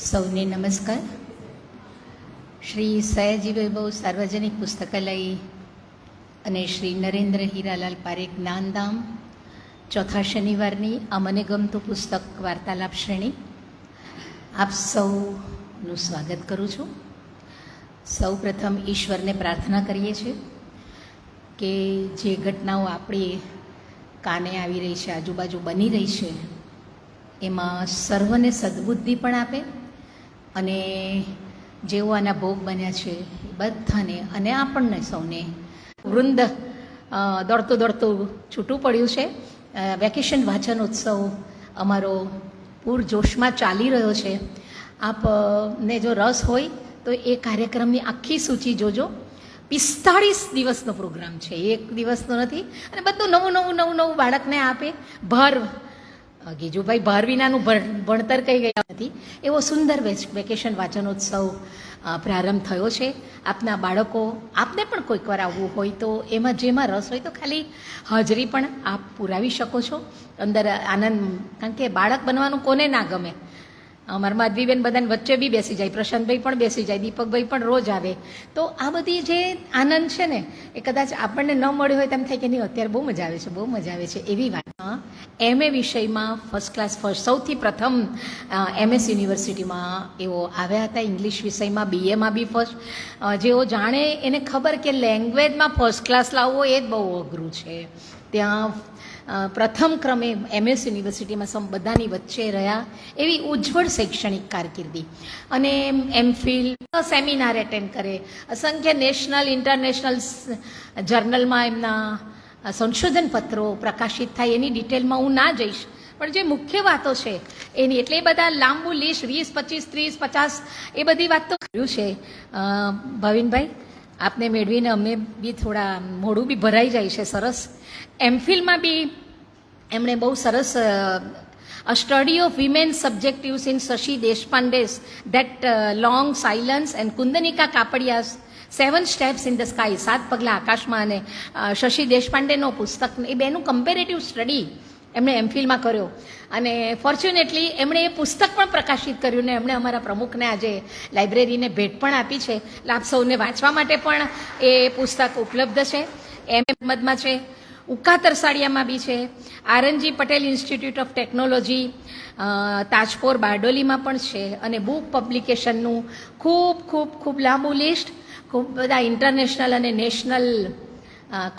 સૌને નમસ્કાર. શ્રી સયાજી વૈભવ સાર્વજનિક પુસ્તકાલય અને શ્રી નરેન્દ્ર હીરાલાલ પારેખ જ્ઞાનધામ ચોથા શનિવારની આ મને ગમતું પુસ્તક વાર્તાલાપ શ્રેણી આપ સૌનું સ્વાગત કરું છું. સૌ પ્રથમ ઈશ્વરને પ્રાર્થના કરીએ છીએ કે જે ઘટનાઓ આપણી કાને આવી રહી છે, આજુબાજુ બની રહી છે, એમાં સર્વને સદબુદ્ધિ પણ આપે અને જેઓ આના ભોગ બન્યા છે એ બધાને અને આપણને સૌને વૃંદ દોડતું છૂટું પડ્યું છે. વેકેશન વાંચન ઉત્સવ અમારો પૂરજોશમાં ચાલી રહ્યો છે. આપને જો રસ હોય તો એ કાર્યક્રમની આખી સૂચિ જોજો. 45 દિવસનો પ્રોગ્રામ છે, એક દિવસનો નથી. અને બધું નવું બાળકને આપે. ગીજુભાઈ ભાર વિનાનું ભણતર કંઈ ગયા નથી. એવો સુંદર વેકેશન વાચનોત્સવ પ્રારંભ થયો છે. આપના બાળકો, આપને પણ કોઈક વાર આવવું હોય તો એમાં જેમાં રસ હોય તો ખાલી હાજરી પણ આપ પુરાવી શકો છો. અંદર આનંદ, કારણ કે બાળક બનવાનું કોને ના ગમે. અમારા માધવીબેન બધાને વચ્ચે બી બેસી જાય, પ્રશાંતભાઈ પણ બેસી જાય, દીપકભાઈ પણ રોજ આવે. તો આ બધી જે આનંદ છે ને એ કદાચ આપણને ન મળ્યો હોય તેમ થાય કે નહીં અત્યારે બહુ મજા આવે છે એવી વાત. MA વિષયમાં ફર્સ્ટ ક્લાસ સૌથી પ્રથમ MS યુનિવર્સિટીમાં એઓ આવ્યા હતા. ઇંગ્લિશ વિષયમાં BAમાં બી ફર્સ્ટ. જેઓ જાણે એને ખબર કે લેંગ્વેજમાં ફર્સ્ટ ક્લાસ લાવવો એ જ બહુ અઘરું છે. ત્યાં પ્રથમ ક્રમે MS યુનિવર્સિટીમાં બધાની વચ્ચે રહ્યા. એવી ઉજ્જવળ શૈક્ષણિક કારકિર્દી. અને MPhil સેમિનાર એટેન્ડ કરે, અસંખ્ય નેશનલ ઇન્ટરનેશનલ જર્નલમાં એમના સંશોધન પત્રો પ્રકાશિત થાય. એની ડિટેલમાં હું ના જઈશ, પણ જે મુખ્ય વાતો છે એની, એટલે એ બધા લાંબુ લિસ્ટ 20, 25, 30, 50 એ બધી વાત તો કર્યું છે. ભાવિનભાઈ, આપને મેળવીને અમને બી થોડા મોઢું બી ભરાઈ જાય છે. સરસ. MPhilમાં બી એમણે બહુ સરસ A study of women's subjectives in Shashi Deshpande's That Long Silence and Kundanika Kapadia's 7 Steps in the Sky, 7 પગલાં આકાશમાં, અને શશી દેશપાંડેનો પુસ્તક, એ બેનું કમ્પેરેટિવ સ્ટડી એમણે MPhilમાં કર્યો. અને ફોર્ચ્યુનેટલી એમણે એ પુસ્તક પણ પ્રકાશિત કર્યું ને એમણે અમારા પ્રમુખને આજે લાઇબ્રેરીને ભેટ પણ આપી છે. એટલે આપ સૌને વાંચવા માટે પણ એ પુસ્તક ઉપલબ્ધ છે. અહેમદમાં છે, ઉકાતરસાડિયામાં બી છે, RNG Patel institute of technology Tajpor બારડોલીમાં પણ છે. અને બુક પબ્લિકેશનનું ખૂબ લાંબુ લિસ્ટ. ખૂબ બધા ઇન્ટરનેશનલ અને નેશનલ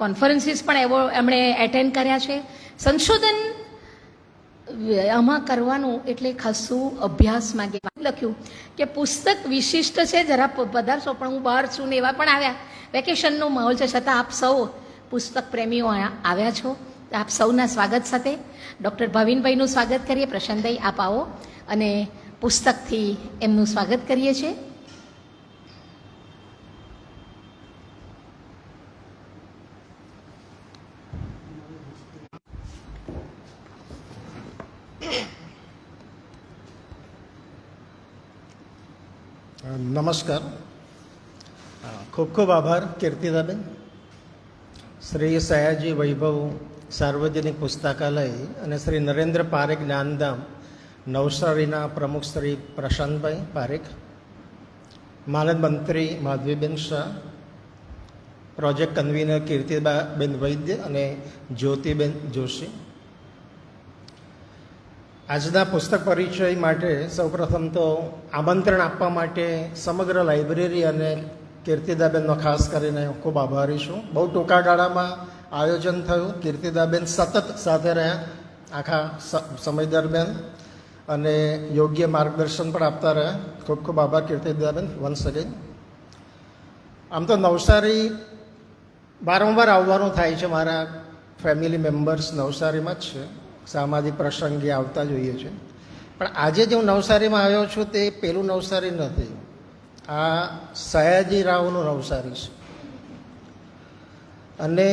કોન્ફરન્સીસ પણ એમણે એટેન્ડ કર્યા છે. સંશોધન આમાં કરવાનું એટલે ખાસું અભ્યાસ માંગે. લખ્યું કે પુસ્તક વિશિષ્ટ છે, જરા પધારશો, પણ હું બહાર છું ને એવા પણ આવ્યા. વેકેશનનો માહોલ છે, છતાં આપ સૌ પુસ્તક પ્રેમીઓ આવ્યા છો. આપ સૌના સ્વાગત સાથે ડૉક્ટર ભાવિનભાઈનું સ્વાગત કરીએ. પ્રશાંતભાઈ, આપ આવો અને પુસ્તકથી એમનું સ્વાગત કરીએ છીએ. નમસ્કાર. ખૂબ આભાર કીર્તિદાબેન. શ્રી સયાજી વૈભવ સાર્વજનિક પુસ્તકાલય અને શ્રી નરેન્દ્ર પારેખ જ્ઞાનધામ નવસારીના પ્રમુખ શ્રી પ્રશાંતભાઈ પારેખ, માનદ મંત્રી માધવીબેન શાહ, પ્રોજેક્ટ કન્વીનર કીર્તિબાબેન વૈદ્ય અને જ્યોતિબેન જોશી. આજના પુસ્તક પરિચય માટે સૌપ્રથમ તો આમંત્રણ આપવા માટે સમગ્ર લાઇબ્રેરી અને કીર્તિદાબેનનો ખાસ કરીને ખૂબ આભારી છું. બહુ ટૂંકા ગાળામાં આયોજન થયું. કીર્તિદાબેન સતત સાથે રહ્યા આખા સમય દરમિયાન અને યોગ્ય માર્ગદર્શન પણ આપતા રહ્યા. ખૂબ આભાર કીર્તિદાબેન, વન્સ અગેન. આમ તો નવસારી વારંવાર આવવાનું થાય છે. મારા ફેમિલી મેમ્બર્સ નવસારીમાં જ છે, સામાજિક પ્રસંગે આવતા જોઈએ છે. પણ આજે જે હું નવસારીમાં આવ્યો છું તે પેલું નવસારી નથી, આ સયાજી રાવનું નવસારી છે. અને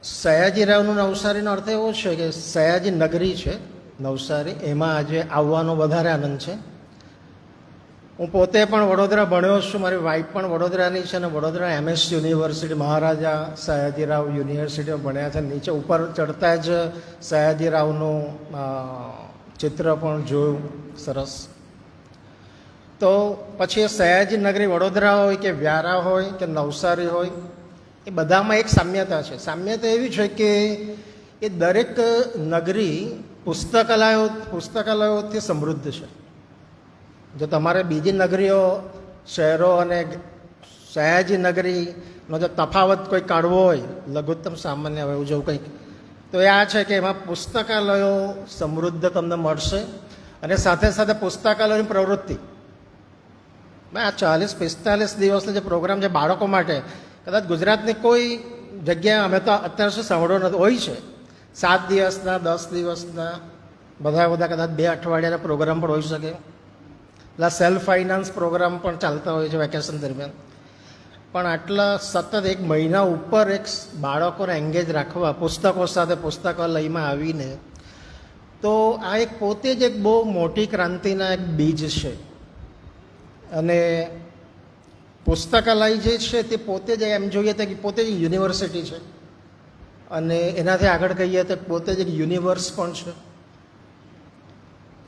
સયાજી રાવનું નવસારીનો અર્થ એવો છે કે સયાજી નગરી છે નવસારી, એમાં આજે આવવાનો વધારે આનંદ છે. હું પોતે પણ વડોદરા ભણ્યો છું, મારી વાઈફ પણ વડોદરાની છે અને વડોદરા MS યુનિવર્સિટી, મહારાજા સયાજીરાવ યુનિવર્સિટીમાં ભણ્યા છે. નીચે ઉપર ચડતા જ સયાજીરાવનું ચિત્ર પણ જોયું. સરસ. તો પછી એ સયાજી નગરી વડોદરા હોય કે વ્યારા હોય કે નવસારી હોય, એ બધામાં એક સામ્યતા છે. સામ્યતા એવી છે કે એ દરેક નગરી પુસ્તકાલયોથી સમૃદ્ધ છે. જો તમારે બીજી નગરીઓ, શહેરો અને સયાજી નગરીનો જો તફાવત કોઈ કાઢવો હોય, લઘુત્તમ સામાન્ય હોય એવું જેવું કંઈક, તો એ આ છે કે એમાં પુસ્તકાલયો સમૃદ્ધ તમને મળશે, અને સાથે સાથે પુસ્તકાલયોની પ્રવૃત્તિ. આ 40-45 દિવસનો જે પ્રોગ્રામ છે બાળકો માટે, કદાચ ગુજરાતની કોઈ જગ્યાએ અમે તો અત્યાર સુધી સાંભળ્યો નથી. હોય છે 7 દિવસના, 10 દિવસના, બધા કદાચ 2 અઠવાડિયાના પ્રોગ્રામ પણ હોઈ શકે. એટલે સેલ્ફ ફાઇનાન્સ પ્રોગ્રામ પણ ચાલતા હોય છે વેકેશન દરમિયાન. પણ આટલા સતત 1 મહિના ઉપર એક બાળકોને એંગેજ રાખવા પુસ્તકો સાથે પુસ્તકાલયમાં આવીને, તો આ એક પોતે જ એક બહુ મોટી ક્રાંતિના એક બીજ છે. અને પુસ્તકાલય જે છે તે પોતે જ એમ જોઈએ તો કે પોતે જ યુનિવર્સિટી છે, અને એનાથી આગળ કહીએ તો પોતે જ એક યુનિવર્સ પણ છે.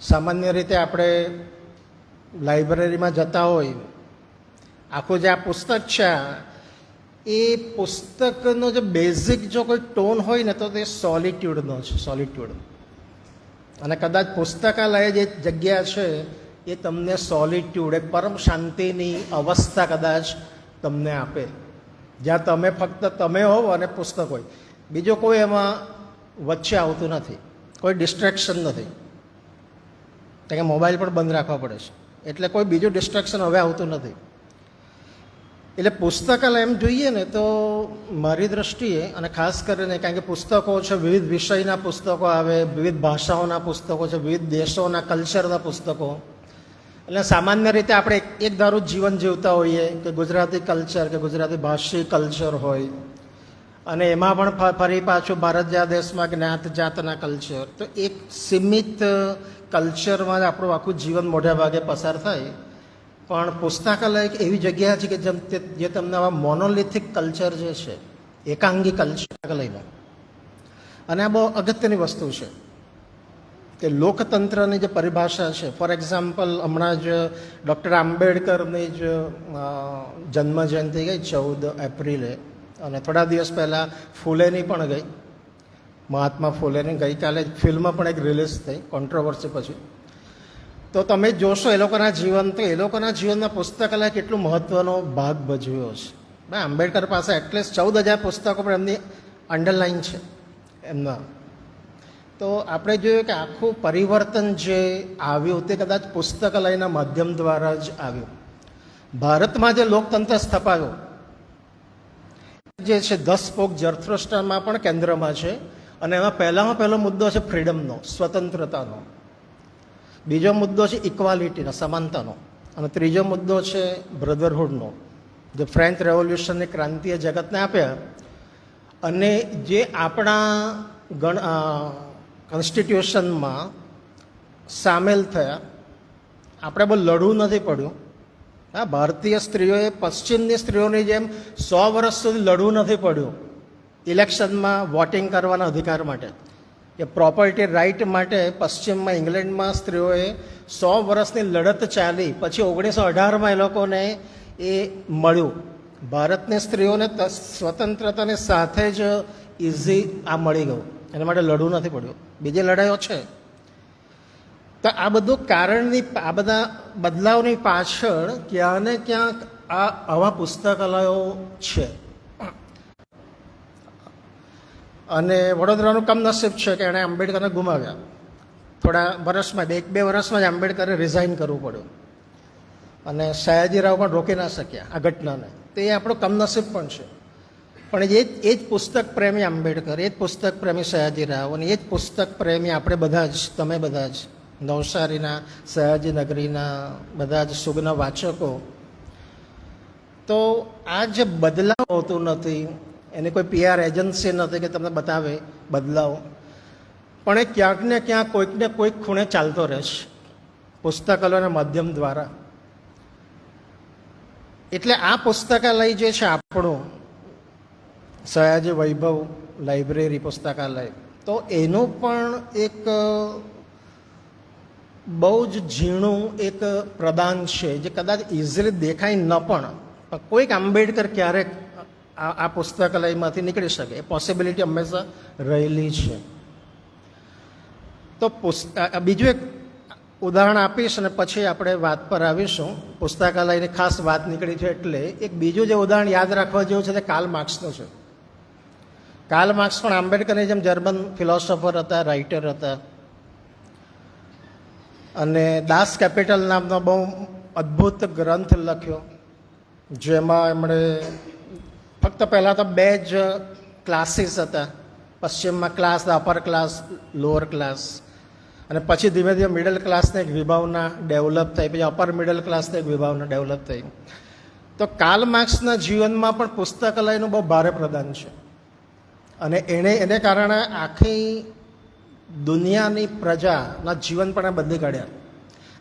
સામાન્ય રીતે આપણે લાઇબ્રેરીમાં જતા હોય, આખું જે આ પુસ્તક છે, એ પુસ્તકનો જે બેઝિક જો કોઈ ટોન હોય ને તો તે સોલિટ્યુડનો છે, સોલિટ્યુડ. અને કદાચ પુસ્તકાલય જે જગ્યા છે એ તમને સોલિટ્યુડ, એક પરમ શાંતિની અવસ્થા કદાચ તમને આપે, જ્યાં તમે ફક્ત તમે હોવ અને પુસ્તક હોય, બીજો કોઈ એમાં વચ્ચે આવતું નથી, કોઈ ડિસ્ટ્રેક્શન નથી. કારણ કે મોબાઈલ પણ બંધ રાખવા પડે છે, એટલે કોઈ બીજું ડિસ્ટ્રેક્શન હવે આવતું નથી. એટલે પુસ્તકાલય એમ જોઈએ ને તો મારી દૃષ્ટિએ, અને ખાસ કરીને કારણ કે પુસ્તકો છે, વિવિધ વિષયના પુસ્તકો આવે, વિવિધ ભાષાઓના પુસ્તકો છે, વિવિધ દેશોના કલ્ચરના પુસ્તકો. એટલે સામાન્ય રીતે આપણે એક ધારું જીવન જીવતા હોઈએ કે ગુજરાતી કલ્ચર કે ગુજરાતી ભાષી કલ્ચર હોય, અને એમાં પણ ફરી પાછું ભારત જેવા દેશમાં જ્ઞાત જાતના કલ્ચર, તો એક સીમિત કલ્ચરમાં જ આપણું આખું જીવન મોટા ભાગે પસાર થાય. પણ પુસ્તકાલય એક એવી જગ્યા છે કે જે તમને આવા મોનોલિથિક કલ્ચર જે છે, એકાંગી કલ્ચર, અને આ બહુ અગત્યની વસ્તુ છે કે લોકતંત્રની જે પરિભાષા છે. ફોર એક્ઝામ્પલ, હમણાં જ ડૉક્ટર આંબેડકરની જ જન્મ જયંતિ ગઈ 14 એપ્રિલે, અને થોડા દિવસ પહેલાં ફૂલેની પણ ગઈ, મહાત્મા ફૂલેની. ગઈકાલે ફિલ્મ પણ એક રિલીઝ થઈ કોન્ટ્રોવર્સી પછી. તો તમે જોશો એ લોકોના જીવન, તો એ લોકોના જીવનમાં પુસ્તકાલય કેટલું મહત્ત્વનો ભાગ ભજવ્યો છે. ભાઈ, આંબેડકર પાસે એટલીસ્ટ 14,000 પુસ્તકો પણ એમની અંડરલાઈન છે એમના. તો આપણે જોયું કે આખું પરિવર્તન જે આવ્યું તે કદાચ પુસ્તકાલયના માધ્યમ દ્વારા જ આવ્યું. ભારતમાં જે લોકતંત્ર સ્થપાયું જે છે 10 સ્પોક ઝરથુસ્ટ્રામાં પણ કેન્દ્રમાં છે, અને એમાં પહેલો મુદ્દો છે ફ્રીડમનો, સ્વતંત્રતાનો. બીજો મુદ્દો છે ઇક્વાલિટીનો, સમાનતાનો. અને ત્રીજો મુદ્દો છે બ્રધરહુડનો, જે ફ્રેન્ચ રેવોલ્યુશનની ક્રાંતિએ જગતને આપ્યા, અને જે આપણા કોન્સ્ટિટ્યુશનમાં સામેલ થયા. આપણે બહુ લડવું નથી પડ્યું. હા, ભારતીય સ્ત્રીઓએ પશ્ચિમની સ્ત્રીઓની જેમ 100 વર્ષ સુધી લડવું નથી પડ્યું ઇલેક્શનમાં વોટિંગ કરવાના અધિકાર માટે, કે પ્રોપર્ટી રાઇટ માટે. પશ્ચિમમાં ઇંગ્લેન્ડમાં સ્ત્રીઓએ 100 વર્ષની લડત ચાલી, પછી 1918માં એ લોકોને એ મળ્યું. ભારતની સ્ત્રીઓને સ્વતંત્રતાની સાથે જ ઇઝી આ મળી ગયું, એના માટે લડવું નથી પડ્યું. બીજી લડાઈઓ છે. તો આ બધું આ બધા બદલાવની પાછળ ક્યાં ને ક્યાંક આવા પુસ્તકાલયો છે. અને વડોદરાનું કમનસીબ છે કે એણે આંબેડકરને ગુમાવ્યા. થોડા વર્ષમાં, 1-2 વર્ષમાં જ આંબેડકરે રિઝાઇન કરવું પડ્યું, અને સયાજીરાવ પણ રોકી ના શક્યા આ ઘટનાને. તો એ આપણું કમનસીબ પણ છે. પણ એ જ પુસ્તક પ્રેમી આંબેડકર, એ જ પુસ્તક પ્રેમી સયાજીરાવ, અને એ જ પુસ્તક પ્રેમી આપણે બધા જ, તમે બધા જ નવસારીના, સયાજી નગરીના બધા જ સુગના વાચકો. તો આ જે બદલાવ હોતું નથી, એની કોઈ PR એજન્સી નથી કે તમને બતાવે બદલાવ, પણ એ ક્યાંક ને ક્યાંક કોઈક ને કોઈક ખૂણે ચાલતો રહેશે પુસ્તકાલયના માધ્યમ દ્વારા. એટલે આ પુસ્તકાલય જે છે આપણું સયાજી વૈભવ લાઇબ્રેરી પુસ્તકાલય, તો એનું પણ એક બહુ જ ઝીણું એક પ્રદાન છે જે કદાચ ઇઝીલી દેખાય ન પણ કોઈક આંબેડકર ક્યારેક આ પુસ્તકાલયમાંથી નીકળી શકે એ પોસિબિલિટી હંમેશા રહેલી છે. તો બીજું એક ઉદાહરણ આપીશ અને પછી આપણે વાત પર આવીશું. પુસ્તકાલયની ખાસ વાત નીકળી છે એટલે એક બીજું જે ઉદાહરણ યાદ રાખવા જેવું છે તે કાર્લ માર્ક્સનું છે. કાર્લ માર્ક્સ પણ આંબેડકરની જેમ જર્મન ફિલોસોફર હતા, રાઇટર હતા, અને દાસ કેપિટલ નામનો બહુ અદ્ભુત ગ્રંથ લખ્યો જેમાં એમણે ફક્ત પહેલાં તો 2 જ ક્લાસીસ હતા. પશ્ચિમમાં class, upper class, lower class, અને પછી ધીમે ધીમે મિડલ ક્લાસને એક વિભાવના ડેવલપ થઈ, પછી અપર મિડલ ક્લાસને એક વિભાવના ડેવલપ થઈ. તો કાર્લ માર્ક્સના જીવનમાં પણ પુસ્તકાલયનું બહુ ભારે પ્રદાન છે અને એને કારણે આખી દુનિયાની પ્રજાના જીવન પણ બદલી કાઢ્યા.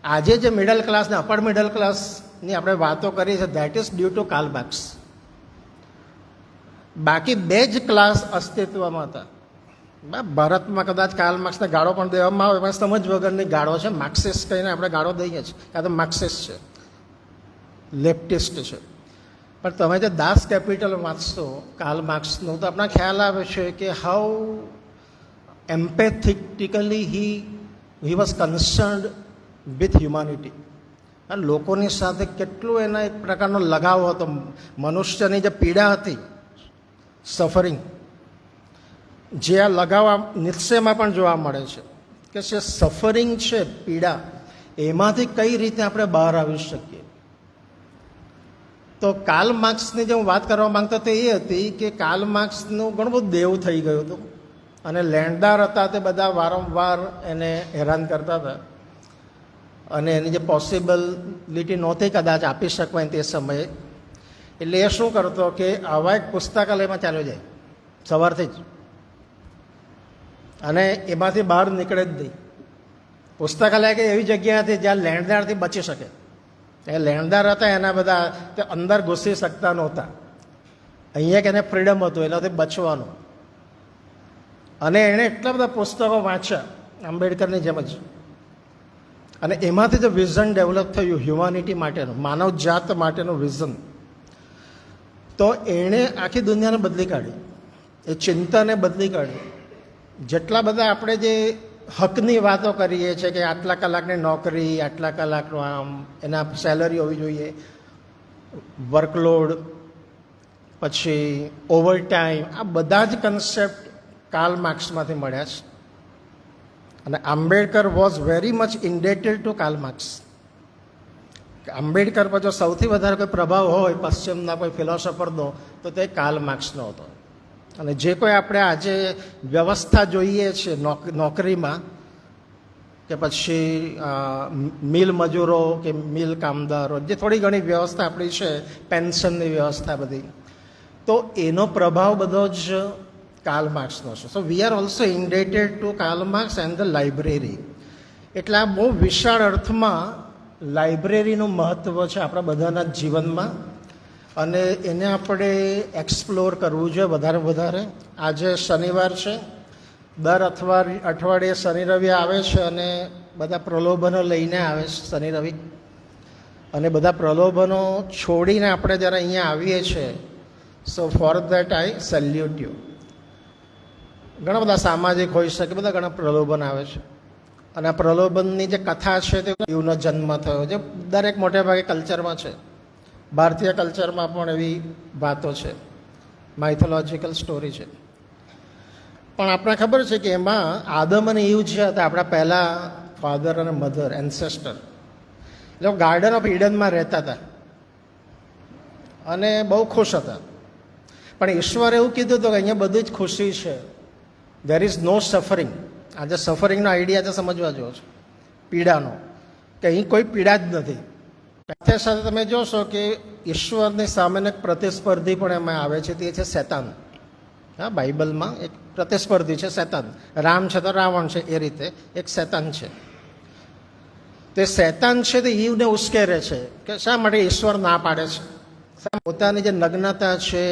આજે જે મિડલ ક્લાસ ને અપર મિડલ ક્લાસની આપણે વાતો કરી છે that is due to Karl Marx. બાકી 2 જ ક્લાસ અસ્તિત્વમાં હતા. ભારતમાં કદાચ કાર્લ માર્ક્સને ગાળો પણ દેવામાં આવે એમાં સમજ વગરની ગાળો છે. માર્ક્સિસ્ટ કહીને આપણે ગાળો દઈએ છીએ, કાં તો માર્ક્સિસ્ટ છે, લેફ્ટિસ્ટ છે. પણ તમે જે દાસ કેપિટલ વાંચશો કાર્લ માર્ક્સનું તો આપણને ખ્યાલ આવે છે કે how empathetically he was concerned with humanity. અને લોકોની સાથે કેટલું એના એક પ્રકારનો લગાવ હતો. મનુષ્યની જે પીડા હતી, સફરિંગ, જે આ લગાવ નિશ્ચયમાં પણ જોવા મળે છે કે જે સફરિંગ છે, પીડા, એમાંથી કઈ રીતે આપણે બહાર આવી શકીએ. તો કાર્લ માર્ક્સની જે હું વાત કરવા માંગતો હતો એ હતી કે કાર્લ માર્ક્સનું ઘણું બધું દેવું થઈ ગયું હતું અને લેણદાર હતા તે બધા વારંવાર એને હેરાન કરતા હતા અને એની જે પોસિબિલિટી નહોતી કદાચ આપી શકવાની તે સમયે. એટલે એ શું કરતો કે આવા એક પુસ્તકાલયમાં ચાલ્યો જાય સવારથી જ અને એમાંથી બહાર નીકળે જ નહીં. પુસ્તકાલય કે એવી જગ્યા હતી જ્યાં લેણદારથી બચી શકે. એ લેણદાર હતા એના બધા તે અંદર ઘૂસી શકતા નહોતા. અહીંયા કે એને ફ્રીડમ હતું એનાથી બચવાનું. અને એણે એટલા બધા પુસ્તકો વાંચ્યા આંબેડકરની જેમ જ, અને એમાંથી જે વિઝન ડેવલપ થયું હ્યુમાનિટી માટેનું, માનવ જાત માટેનું વિઝન, તો એણે આખી દુનિયાને બદલી કાઢી. એ ચિંતાને બદલી કાઢી. જેટલા બધા આપણે જે હકની વાતો કરીએ છીએ કે આટલા કલાકની નોકરી, આટલા કલાકનું આમ, એના સેલરી હોવી જોઈએ, વર્કલોડ, પછી ઓવર ટાઈમ, આ બધા જ કન્સેપ્ટ કાર્લ માર્ક્સમાંથી મળ્યા છે. અને Ambedkar was very much indebted to Karl Marx. Ambedkar પર જો સૌથી વધારે કોઈ પ્રભાવ હોય પશ્ચિમના કોઈ ફિલોસોફરનો તો તે કાર્લ માર્ક્સનો હતો. અને જે કોઈ આપણે આજે વ્યવસ્થા જોઈએ છીએ નોકરીમાં, કે પછી મિલ મજૂરો કે મિલ કામદારો, જે થોડી ઘણી વ્યવસ્થા આપણી છે, પેન્શનની વ્યવસ્થા બધી, તો એનો પ્રભાવ બધો જ કાર્લ માર્ક્સનો છે. So we are also indebted to Karl Marx and the library. એટલે આ બહુ વિશાળ અર્થમાં લાઇબ્રેરીનું મહત્ત્વ છે આપણા બધાના જીવનમાં અને એને આપણે એક્સપ્લોર કરવું જોઈએ વધારે વધારે. આજે શનિવાર છે, દર અઠવાડિયે શનિ રવિ આવે છે અને બધા પ્રલોભનો લઈને આવે છે શનિ રવિ, અને બધા પ્રલોભનો છોડીને આપણે જ્યારે અહીંયા આવીએ છીએ. So for that I salute you. ઘણા બધા સામાજિક હોઈ શકે, બધા ઘણા પ્રલોભન આવે છે અને આ પ્રલોભનની જે કથા છે તે જીવનો જન્મ થયો, જે દરેક મોટે ભાગે કલ્ચરમાં છે. ભારતીય કલ્ચરમાં પણ એવી વાતો છે, માઇથોલોજીકલ સ્ટોરી છે. પણ આપણે ખબર છે કે એમાં આદમ અને ઈવ જે હતા, આપણા પહેલાં ફાધર અને મધર, એન્સેસ્ટર, એ ગાર્ડન ઓફ ઈડનમાં રહેતા હતા અને બહુ ખુશ હતા. પણ ઈશ્વરે એવું કીધું હતું કે અહીંયા બધી જ ખુશી છે, દેર ઇઝ નો સફરિંગ. આજે સફરિંગનો આઈડિયા છે સમજવા જેવો છે, પીડાનો, કે અહીં કોઈ પીડા જ નથી. સાથે સાથે તમે જોશો કે ઈશ્વરની સામેનો એક પ્રતિસ્પર્ધી પણ એમાં આવે છે, તે છે શેતાન. હા, બાઇબલમાં એક પ્રતિસ્પર્ધી છે શેતાન. રામ છે તો રાવણ છે, એ રીતે એક શેતાન છે. તે શેતાન છે તે ઈવને ઉશ્કેરે છે કે શા માટે ઈશ્વર ના પાડે છે. પોતાની જે નગ્નતા છે,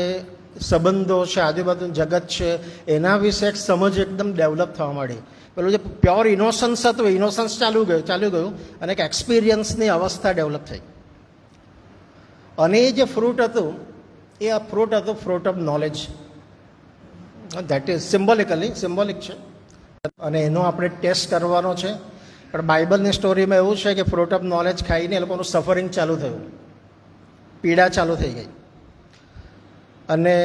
સંબંધો છે, આજુબાજુનું જગત છે, એના વિશે એક સમજ એકદમ ડેવલપ થવા માંડી. પેલું જે પ્યોર ઇનોસન્સ હતું, ઇનોસન્સ ચાલ્યું ગયું અને એક એક્સપિરિયન્સની અવસ્થા ડેવલપ થઈ. અને એ જે ફ્રૂટ હતું એ આ ફ્રૂટ હતું fruit of knowledge. That is symbolic છે અને એનો આપણે ટેસ્ટ કરવાનો છે. પણ બાઇબલની સ્ટોરીમાં એવું છે કે ફ્રૂટ ઓફ નોલેજ ખાઈને એ લોકોનું સફરિંગ ચાલુ થયું, પીડા ચાલુ થઈ ગઈ. અને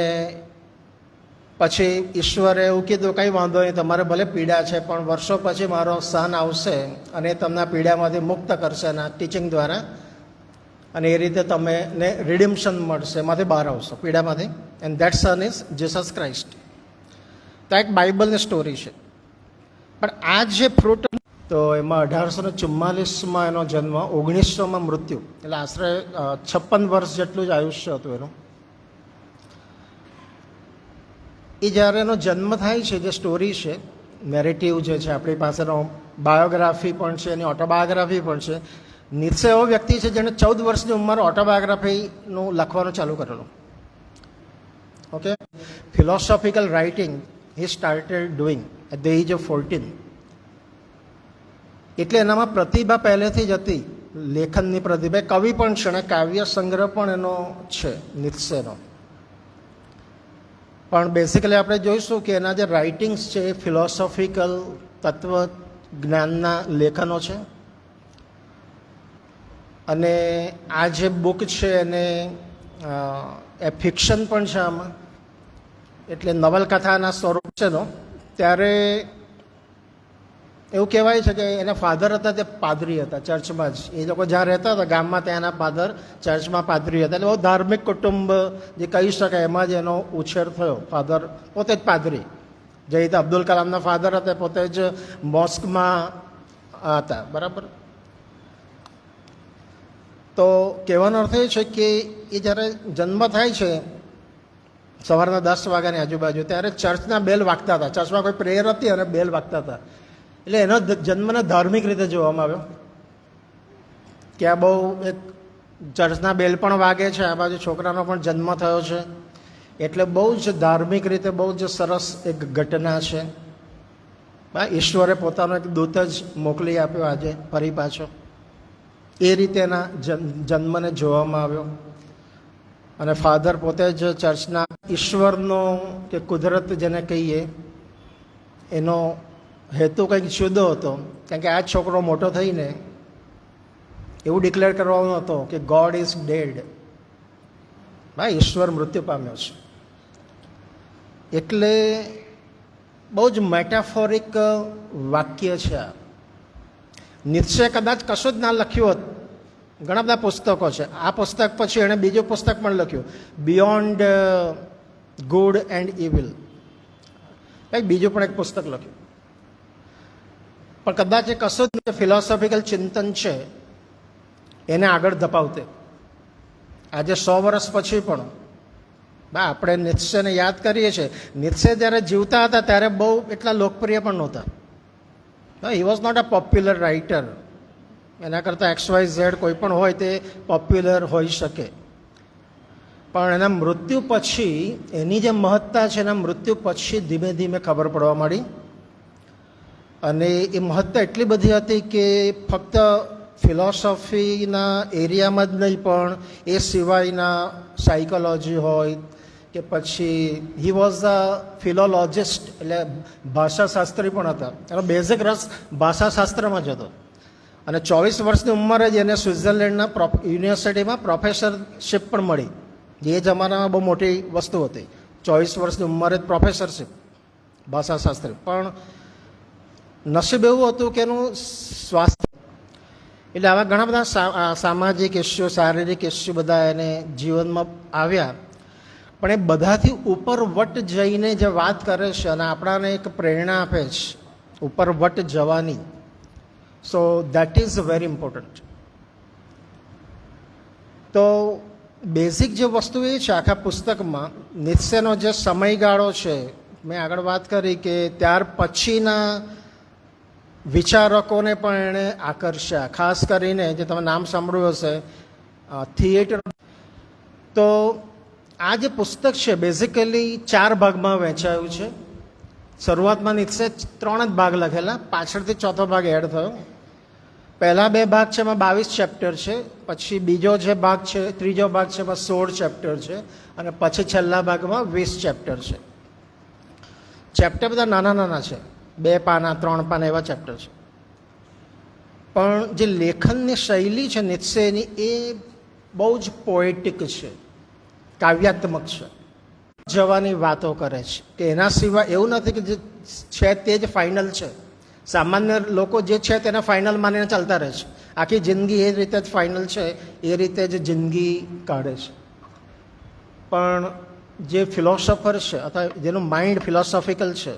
પછી ઈશ્વરે એવું કીધું કંઈ વાંધો નહીં, તમારે ભલે પીડા છે પણ વર્ષો પછી મારો સન આવશે અને તમને આ પીડામાંથી મુક્ત કરશે એના ટીચિંગ દ્વારા, અને એ રીતે તમને રિડિમ્શન મળશે, એમાંથી બહાર આવશો પીડામાંથી. And that son is Jesus Christ. તો એક બાઇબલની સ્ટોરી છે. પણ આ જે ફ્રૂટ, તો એમાં 1844માં એનો જન્મ, 1900માં મૃત્યુ, એટલે આશરે 56 વર્ષ જેટલું જ આયુષ્ય હતું એનું. એ જ્યારે એનો જન્મ થાય છે, જે સ્ટોરી છે, નેરેટિવ જે છે, આપણી પાસેનો બાયોગ્રાફી પણ છે, એની ઓટોબાયોગ્રાફી પણ છે. નીત્સે એવો વ્યક્તિ છે જેણે 14 વર્ષની ઉંમરે ઓટોબાયોગ્રાફીનું લખવાનું ચાલુ કરેલું. Okay, philosophical writing he started doing at the age of 14. એટલે એનામાં પ્રતિભા પહેલેથી જ હતી, લેખનની પ્રતિભા. કવિ પણ છે અને કાવ્ય સંગ્રહ પણ એનો છે નીત્સેનો. પણ બેસિકલી આપણે જોઈશું કે એના જે રાઇટિંગ્સ છે એ ફિલોસોફિકલ તત્વ જ્ઞાનના લેખનો છે. અને આ જે બુક છે એને એ ફિક્શન પણ છે આમાં, એટલે નવલકથાના સ્વરૂપ છે નો. ત્યારે એવું કહેવાય છે કે એના ફાધર હતા તે પાદરી હતા, ચર્ચમાં જ. એ લોકો જ્યાં રહેતા હતા ગામમાં, ત્યાં એના ફાધર ચર્ચમાં પાદરી હતા. એટલે બહુ ધાર્મિક કુટુંબ જે કહી શકાય, એમાં જ એનો ઉછેર થયો. ફાધર પોતે જ પાદરી, જે રીતે અબ્દુલ કલામના ફાધર હતા પોતે જ મોસ્કમાં હતા, બરાબર. તો કહેવાનો અર્થ એ છે કે એ જ્યારે જન્મ થાય છે સવારના 10 વાગ્યાની આજુબાજુ, ત્યારે ચર્ચના બેલ વાગતા હતા. ચર્ચમાં કોઈ પ્રેયર હતી અને બેલ વાગતા હતા. એટલે એનો જન્મને ધાર્મિક રીતે જોવામાં આવ્યો કે આ બહુ એક ચર્ચના બેલ પણ વાગે છે, આ બાજુ છોકરાનો પણ જન્મ થયો છે, એટલે બહુ જ ધાર્મિક રીતે બહુ જ સરસ એક ઘટના છે. ઈશ્વરે પોતાનો એક દૂત જ મોકલી આપ્યો આજે ફરી પાછો. એ રીતે એના જન્મને જોવામાં આવ્યો. અને ફાધર પોતે જ ચર્ચના ઈશ્વરનો કે કુદરત જેને કહીએ એનો હેતુ કંઈક જુદો હતો. કારણ કે આ છોકરો મોટો થઈને એવું ડિક્લેર કરવાનો હતો કે ગોડ ઇઝ ડેડ, ભાઈ ઈશ્વર મૃત્યુ પામ્યો છે. એટલે બહુ જ મેટાફોરિક વાક્ય છે આ. નીત્સે કદાચ કશું જ ના લખ્યું હોત. ઘણા બધા પુસ્તકો છે. આ પુસ્તક પછી એણે બીજું પુસ્તક પણ લખ્યું, બિયોન્ડ ગુડ એન્ડ ઇવિલ. કંઈક બીજું પણ એક પુસ્તક લખ્યું. પણ કદાચ એ કશું જ ફિલોસોફિકલ ચિંતન છે એને આગળ ધપાવતે. આજે 100 વર્ષ પછી પણ આપણે નીત્સેને યાદ કરીએ છીએ. નીત્સે જ્યારે જીવતા હતા ત્યારે બહુ એટલા લોકપ્રિય પણ નહોતા. He was not a popular writer. એના કરતાં XYZ કોઈ પણ હોય તે પોપ્યુલર હોઈ શકે. પણ એના મૃત્યુ પછી એની જે મહત્તા છે, એના મૃત્યુ પછી ધીમે ધીમે ખબર પડવા માંડી. અને એ મહત્તા એટલી બધી હતી કે ફક્ત ફિલોસોફીના એરિયામાં જ નહીં, પણ એ સિવાયના સાયકોલોજી હોય કે પછી હી વોઝ અ ફિલોલોજિસ્ટ, એટલે ભાષાશાસ્ત્રી પણ હતા. એનો બેઝિક રસ ભાષાશાસ્ત્રમાં જ હતો. અને 24 વર્ષની ઉંમરે જ એને સ્વિટ્ઝરલેન્ડના યુનિવર્સિટીમાં પ્રોફેસરશિપ પણ મળી, જે એ જમાનામાં બહુ મોટી વસ્તુ હતી. 24 વર્ષની ઉંમરે જ પ્રોફેસરશિપ ભાષાશાસ્ત્રી. પણ નસીબ એવું હતું કે એનું સ્વાસ્થ્ય, એટલે આવા ઘણા બધા સામાજિક ઇસ્યુ, શારીરિક ઇસ્યુ બધા એને જીવનમાં આવ્યા. પણ એ બધાથી ઉપર વટ જઈને જે વાત કરે છે અને આપણાને એક પ્રેરણા આપે છે ઉપર વટ જવાની. So that is very important. તો બેઝિક જે વસ્તુ એ છે આખા પુસ્તકમાં, નીત્સેનો જે સમયગાળો છે, મેં આગળ વાત કરી કે ત્યાર પછીના વિચારકોને પણ એણે આકર્ષ્યા. ખાસ કરીને જે તમે નામ સાંભળ્યું હશે, થિયેટર. તો આ જે પુસ્તક છે બેઝિકલી 4 ભાગમાં વહેંચાયું છે. શરૂઆતમાં નીચે 3 જ ભાગ લખેલા, પાછળથી ચોથો ભાગ એડ થયો. પહેલા 2 ભાગ છે એમાં 22 ચેપ્ટર છે, પછી બીજો જે ભાગ છે, ત્રીજો ભાગ છે એમાં 16 ચેપ્ટર છે, અને પછી છેલ્લા ભાગમાં 20 ચેપ્ટર છે. ચેપ્ટર બધા નાના નાના છે, 2 પાના 3 પાના એવા ચેપ્ટર છે. પણ જે લેખનની શૈલી છે નીત્સેની એ બહુ જ પોએટિક છે, કાવ્યાત્મક છે. જવાની વાતો કરે છે કે એના સિવાય એવું નથી કે જે છે તે જ ફાઇનલ છે. સામાન્ય લોકો જે છે તેને ફાઇનલ માનીને ચાલતા રહે છે. આખી જિંદગી એ રીતે જ ફાઇનલ છે, એ રીતે જ જિંદગી કાઢે છે. પણ જે ફિલોસોફર છે અથવા જેનું માઇન્ડ ફિલોસોફિકલ છે,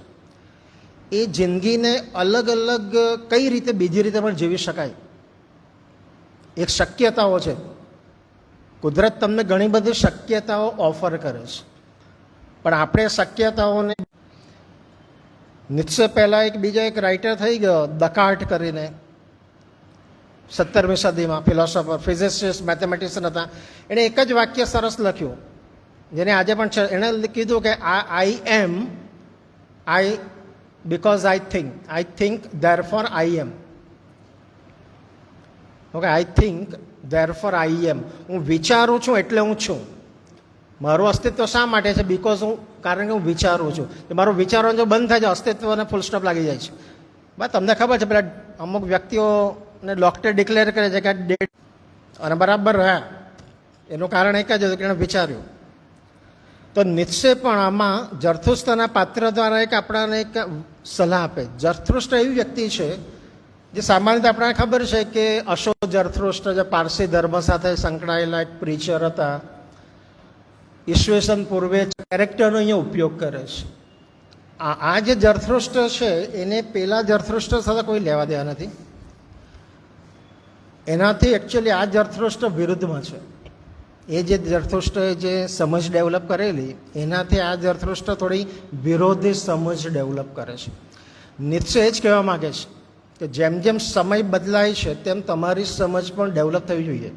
એ જિંદગીને અલગ અલગ કઈ રીતે બીજી રીતે પણ જીવી શકાય, એક શક્યતાઓ છે. કુદરત તમને ઘણી બધી શક્યતાઓ ઓફર કરે છે, પણ આપણે શક્યતાઓને નીત્સે પહેલાં બીજો એક રાઇટર થઈ ગયો દકાર્ટ કરીને, 17મી સદીમાં ફિલોસોફર, ફિઝિસિસ્ટ, મેથેમેટિશિયન હતા. એણે એક જ વાક્ય સરસ લખ્યું જેને આજે પણ છે. એણે કીધું કે આઈ because I think therefore I am. Okay, I think therefore I am. હું વિચારું છું એટલે હું છું. મારું અસ્તિત્વ શા માટે છે? કારણ કે હું વિચારું છું. મારું વિચારવાનું જો બંધ થાય છે, અસ્તિત્વને ફૂલ સ્ટોપ લાગી જાય છે. બસ તમને ખબર છે પેલા અમુક વ્યક્તિઓને ડૉક્ટર ડિક્લેર કરે છે કે ડેડ, અને બરાબર રહ્યા. એનું કારણ એક જ હતું કે એણે વિચાર્યું. તો નીત્સે પણ આમાં જરથુસ્ત્રના પાત્ર દ્વારા એક આપણાને એક સલાહ આપે. જરથુસ્ત્ર એવી વ્યક્તિ છે જે સામાન્ય રીતે આપણને ખબર છે કે અશોક જરથુસ્ત્ર જે પારસી ધર્મ સાથે સંકળાયેલા એક પ્રીચર હતા. ઈસવીસન પૂર્વે કેરેક્ટરનો અહીંયા ઉપયોગ કરે છે. આ જે જરથુસ્ત્ર છે એને પેલા જરથુસ્ત્ર સાથે કોઈ લેવા દેવા નથી. એનાથી એકચ્યુઅલી આ જરથુસ્ત્ર વિરુદ્ધમાં છે. એ જે જરથુસ્ત્રએ જે સમજ ડેવલપ કરેલી એનાથી આ જરથુસ્ત્ર થોડી વિરોધી સમજ ડેવલપ કરે છે. નીત્સે એ જ કહેવા માગે છે કે જેમ જેમ સમય બદલાય છે તેમ તમારી સમજ પણ ડેવલપ થવી જોઈએ.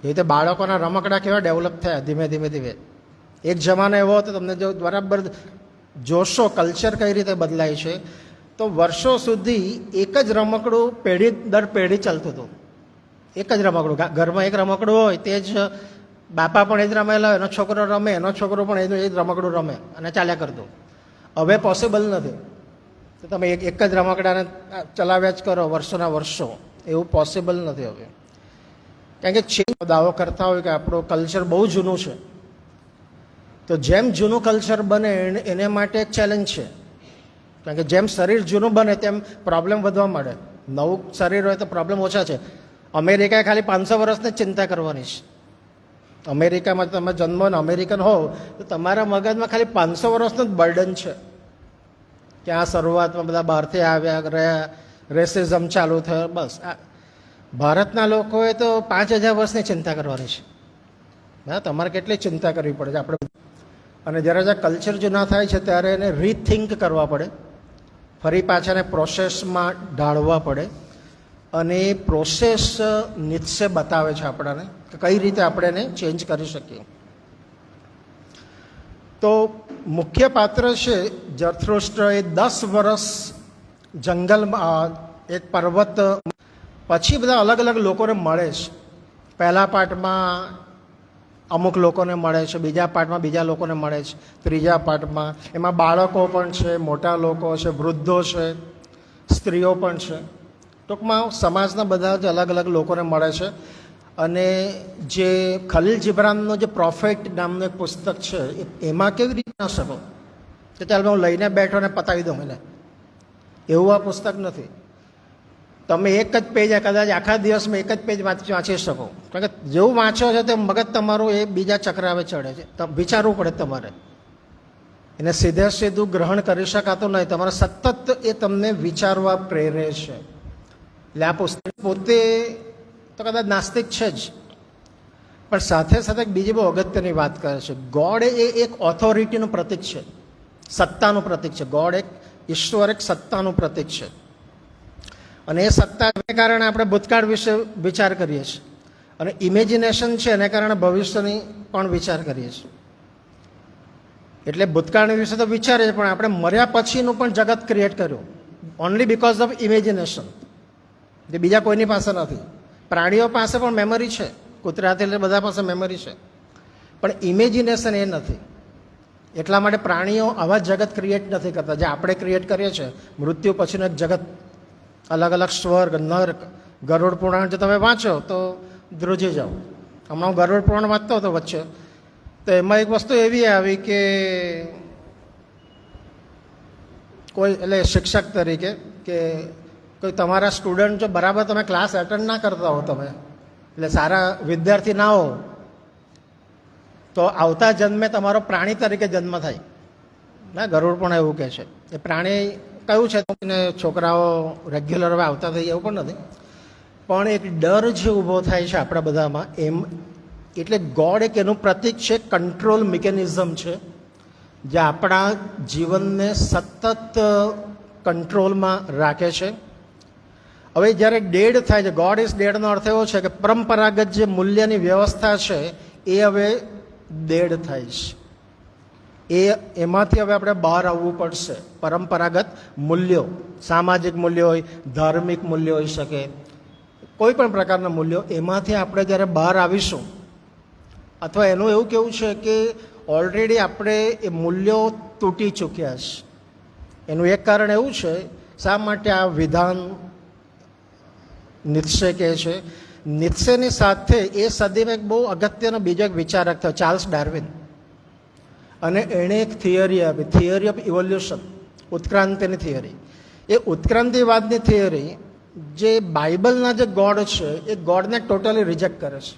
એ રીતે બાળકોના રમકડા કેવા ડેવલપ થયા ધીમે ધીમે ધીમે. એક જમાનો એવો હતો, તમને જો બરાબર જોશો કલ્ચર કઈ રીતે બદલાય છે, તો વર્ષો સુધી એક જ રમકડું પેઢી દર પેઢી ચાલતું હતું. એક જ રમકડું, ઘરમાં એક રમકડું હોય તે જ બાપા પણ એ જ રમેલા, એનો છોકરો રમે, એનો છોકરો પણ એ જ રમકડું રમે અને ચાલ્યા કરતું. હવે પોસિબલ નથી. તો તમે એક જ રમકડાને ચલાવ્યા જ કરો વર્ષોના વર્ષો, એવું પોસિબલ નથી હવે. કારણ કે ચેન્જ દાવો કરતા હોય કે આપણું કલ્ચર બહુ જૂનું છે. તો જેમ જૂનું કલ્ચર બને એને માટે એક ચેલેન્જ છે. કારણ કે જેમ શરીર જૂનું બને તેમ પ્રોબ્લેમ વધવા માંડે. નવું શરીર હોય તો પ્રોબ્લેમ ઓછા છે. અમેરિકાએ ખાલી 500 વર્ષની ચિંતા કરવાની છે. અમેરિકામાં તમે જન્મ અમેરિકન હોવ તો તમારા મગજમાં ખાલી 500 વર્ષનું જ બર્ડન છે. કે આ શરૂઆતમાં બધા બહારથી આવ્યા રહ્યા, રેસિઝમ ચાલુ થયો. બસ ભારતના લોકોએ તો 5000 વર્ષની ચિંતા કરવાની છે. હા, તમારે કેટલી ચિંતા કરવી પડે છે આપણે. અને જ્યારે જ્યારે કલ્ચર જૂના થાય છે ત્યારે એને રીથિંક કરવા પડે, ફરી પાછા એને પ્રોસેસમાં ઢાળવા પડે. અને એ પ્રોસેસ નીત્સે બતાવે છે આપણને કે કઈ રીતે આપણે એને ચેન્જ કરી શકીએ. તો મુખ્ય પાત્ર છે જરથુસ્ત્ર. એ 10 વર્ષ જંગલમાં એક પર્વત, પછી બધા અલગ અલગ લોકોને મળે છે. પહેલા પાર્ટમાં અમુક લોકોને મળે છે, બીજા પાર્ટમાં બીજા લોકોને મળે છે, ત્રીજા પાર્ટમાં એમાં બાળકો પણ છે, મોટા લોકો છે, વૃદ્ધો છે, સ્ત્રીઓ પણ છે. ટૂંકમાં સમાજના બધા જ અલગ અલગ લોકોને મળે છે. અને જે ખલીલ જીબ્રાનનું જે પ્રોફેટ નામનું એક પુસ્તક છે એમાં કેવી રીતે ના શકો કે ચાલ હું લઈને બેઠો ને પતાવી દઉં એને, એવું આ પુસ્તક નથી. તમે એક જ પેજ કદાચ આખા દિવસમાં એક જ પેજ વાંચી શકો. કારણ કે જેવું વાંચો છો તે મગજ તમારું એ બીજા ચક્રાવે ચડે છે. વિચારવું પડે તમારે. એને સીધે સીધું ગ્રહણ કરી શકાતું નહીં. તમારે સતત એ તમને વિચારવા પ્રેરે છે. એટલે આ પુસ્તક પોતે તો કદાચ નાસ્તિક છે જ, પણ સાથે સાથે બીજી બહુ અગત્યની વાત કરે છે. ગોડ એ એક ઓથોરિટીનું પ્રતીક છે, સત્તાનું પ્રતીક છે. ગોડ એક ઈશ્વર એક સત્તાનું પ્રતીક છે. અને એ સત્તાને કારણે આપણે ભૂતકાળ વિશે વિચાર કરીએ છીએ અને ઇમેજિનેશન છે એને કારણે ભવિષ્યની પણ વિચાર કરીએ છીએ. એટલે ભૂતકાળની વિશે તો વિચારીએ, પણ આપણે મર્યા પછીનું પણ જગત ક્રિએટ કર્યું ઓનલી બિકોઝ ઓફ ઇમેજિનેશન, જે બીજા કોઈની પાસે નથી. પ્રાણીઓ પાસે પણ મેમરી છે, કૂતરાથી એટલે બધા પાસે મેમરી છે, પણ ઇમેજિનેશન એ નથી. એટલા માટે પ્રાણીઓ આવા જગત ક્રિએટ નથી કરતા જે આપણે ક્રિએટ કરીએ છીએ. મૃત્યુ પછીનું એક જગત, અલગ અલગ સ્વર્ગ, નર્ક, ગરુડ પુરાણ જો તમે વાંચો તો ધ્રુજી જાઓ. હમણાં હું ગરુડ પુરાણ વાંચતો હતો વચ્ચે, તો એમાં એક વસ્તુ એવી આવી કે કોઈ એટલે શિક્ષક તરીકે કે કોઈ તમારા સ્ટુડન્ટ જો બરાબર તમે ક્લાસ એટેન્ડ ના કરતા હો, તમે એટલે સારા વિદ્યાર્થી ના હો, તો આવતા જન્મે તમારો પ્રાણી તરીકે જન્મ થાય. ના, ગરુડ પણ એવું કહે છે. એ પ્રાણી કયું છે ને છોકરાઓ રેગ્યુલર હવે આવતા થઈ એવું પણ નથી, પણ એક ડર જે ઊભો થાય છે આપણા બધામાં એમ. એટલે ગોડ એક એનું પ્રતીક છે, કંટ્રોલ મિકેનિઝમ છે જે આપણા જીવનને સતત કંટ્રોલમાં રાખે છે. હવે જ્યારે ડેડ થાય છે, ગોડ ઇઝ ડેડનો અર્થ એવો છે કે પરંપરાગત જે મૂલ્યની વ્યવસ્થા છે એ હવે ડેડ થાય છે. એમાંથી હવે આપણે બહાર આવવું પડશે. પરંપરાગત મૂલ્યો, સામાજિક મૂલ્યો હોય, ધાર્મિક મૂલ્યો હોઈ શકે, કોઈ પણ પ્રકારના મૂલ્યો, એમાંથી આપણે જ્યારે બહાર આવીશું, અથવા એનું એવું કેવું છે કે ઓલરેડી આપણે એ મૂલ્યો તૂટી ચૂક્યા છે. એનું એક કારણ એવું છે, શા માટે આ વિધાન નિત્સે કહે છે. નિત્સેની સાથે એ સદીમાં એક બહુ અગત્યનો બીજો એક વિચારક થયો, ચાર્લ્સ ડાર્વિન, અને એણે એક થિયરી આપી, થિયરી ઓફ ઇવોલ્યુશન, ઉત્ક્રાંતિની થિયરી. એ ઉત્ક્રાંતિવાદની થિયરી જે બાઇબલના જે ગોડ છે એ ગોડને ટોટલી રિજેક્ટ કરે છે.